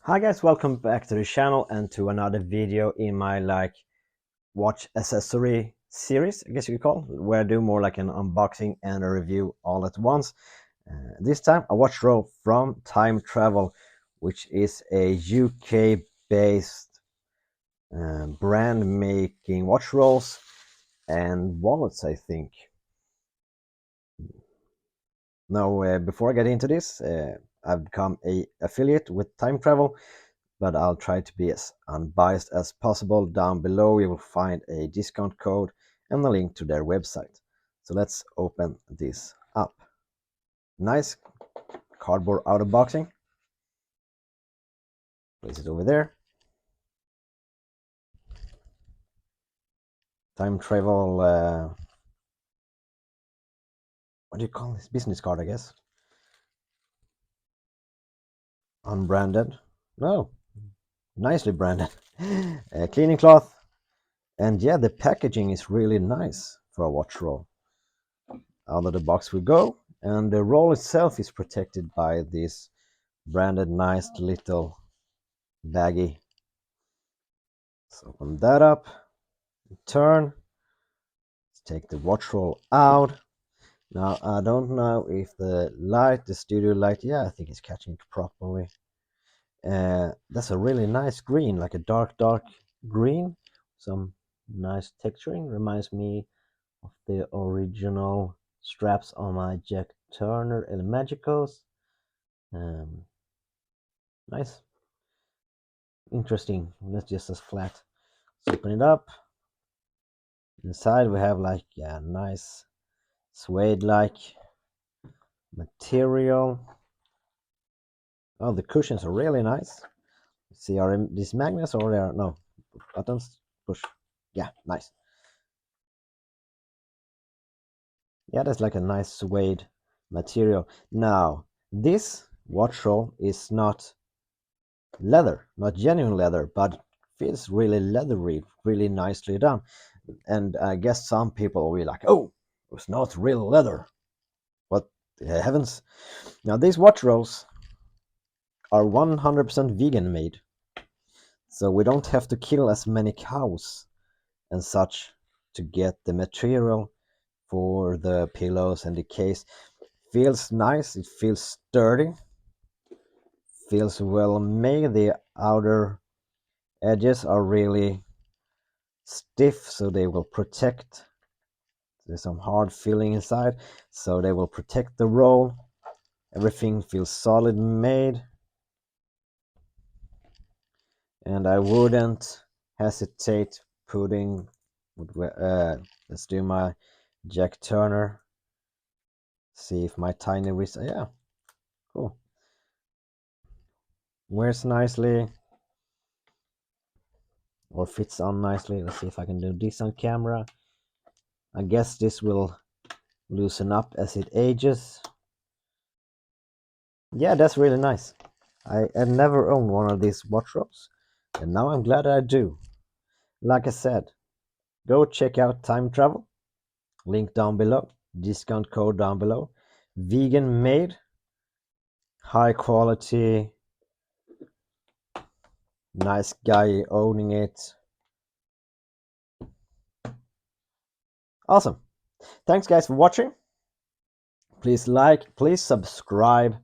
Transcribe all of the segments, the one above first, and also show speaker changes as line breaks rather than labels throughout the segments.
Hi guys, welcome back to the channel and to another video in my watch accessory series, I guess you could call it, where I do more like an unboxing and a review all at once. This time a watch roll from Timetravel, which is a UK based brand making watch rolls and wallets, I think. Now, before I get into this, I've become a affiliate with Timetravel, but I'll try to be as unbiased as possible. Down below you will find a discount code and a link to their website. So let's open this up. Nice cardboard outer boxing. Place it over there. Timetravel, what do you call this? Business card, I guess. Unbranded. No, nicely branded. Cleaning cloth. And yeah, the packaging is really nice for a watch roll. Out of the box we go, and the roll itself is protected by this branded nice little baggie. Let's open that up, turn, let's take the watch roll out. Now I don't know if the studio light, yeah, I think it's catching it properly. That's a really nice green, like a dark green, some nice texturing. Reminds me of the original straps on my Jack Turner El Magicos. Nice, interesting. That's just as flat. Let's open it up. Inside we have nice suede like material. Oh, the cushions are really nice. Let's see, are these magnets or they are no buttons? Push. Yeah, nice. Yeah, that's like a nice suede material. Now, this watch roll is not leather, not genuine leather, but feels really leathery, really nicely done. And I guess some people will be like, oh, it's not real leather. What the heavens? Now, these watch rolls are 100% vegan made, so we don't have to kill as many cows and such to get the material for the pillows and the case. Feels nice, it feels sturdy, feels well made. The outer edges are really stiff, so they will protect. There's some hard feeling inside, so they will protect the roll. Everything feels solid made, and I wouldn't hesitate putting let's do my Jack Turner, see if my tiny wrist, yeah, cool, wears nicely or fits on nicely. Let's see if I can do this on camera. I guess this will loosen up as it ages. Yeah, that's really nice. I had never owned one of these watch rolls, and now I'm glad I do. Like I said, go check out Timetravel, link down below, discount code down below. Vegan made, high quality, nice guy owning it. Awesome. Thanks guys for watching. Please like, please subscribe,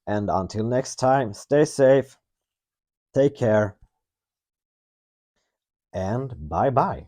and until next time, stay safe, take care, and bye bye.